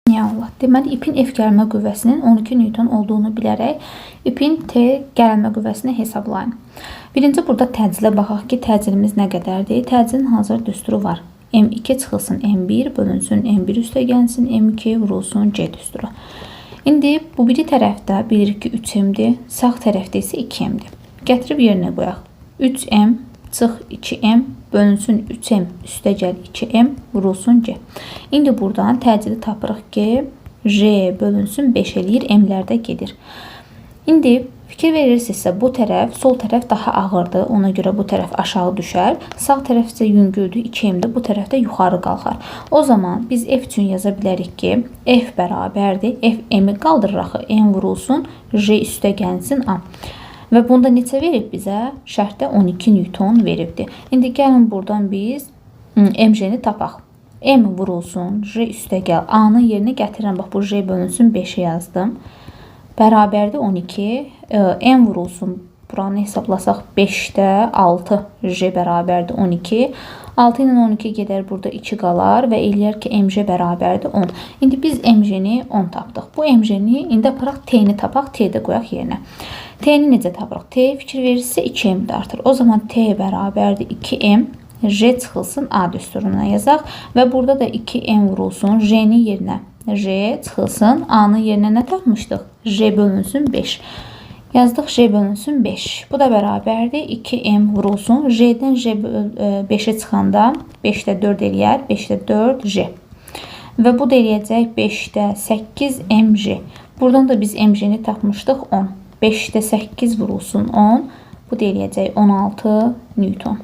Ya Allah. Deməli, ipin F gəlmə qüvvəsinin 12 Newton olduğunu bilərək, ipin T gəlmə qüvvəsini hesablayın. Birinci burada təczilə baxaq ki, təcilimiz nə qədərdir? Təcilin hazır düsturu var. M2 çıxılsın M1, bölünsün M1 üstə gəlsin, M2 vurulsun C düsturu. İndi bu biri tərəfdə bilirik ki 3M'dir, sağ tərəfdə isə 2M'dir. Gətirib yerinə qoyaq. 3M çıx 2M bölünsün 3M üstə gəl 2M vurulsun C. İndi buradan təcili tapırıq ki J bölünsün 5 eləyir, M'lərdə gedir. İndi fikir verirsinizsə bu tərəf, sol tərəf daha ağırdır. Ona görə bu tərəf aşağı düşər. Sağ tərəf isə yüngüldür, 2M'dir. Bu tərəfdə yuxarı qalxar. O zaman biz F üçün yaza bilərik ki F bərabərdir. F M'i qaldırıraq, M vurulsun, J üstə gəlsin A. Və bunda neçə verib bizə? Şərtdə 12 Newton veribdir. İndi gəlin buradan biz MJ-ni tapaq. M vurulsun, J üstə gəl. A-nın yerinə gətirirəm. Bax, bu J bölünsün 5'i yazdım. Bərabərdir 12. M vurulsun. Buranı hesablasaq 5'də 6. J bərabərdir 12. 6 ilə 12 gedər, burada 2 qalar və eləyər ki MJ bərabərdir 10. İndi biz MJ-ni 10 tapdıq. Bu MJ-ni indi aparaq T-ni tapaq, T-də qoyaq yerinə. T-ni necə tapırıq? T fikir verirsə 2M artır. O zaman T bərabərdir 2M. J çıxılsın A düsturuna yazaq və burada da 2M vurulsun J-nin yerinə. J çıxılsın A-nın yerinə nə tapmışdıq? J bölünsün 5. Yazdıq J bölünsün 5. Bu da bərabərdir 2M vurulsun. J'dən J 5'e çıxanda 5'də 4 eləyər. 5'də 4 J. Və bu da eləyəcək 5'də 8 MJ. Buradan da biz MJ-ni tapmışdıq 10. 5'də 8 vurulsun 10. Bu da eləyəcək 16 Newton.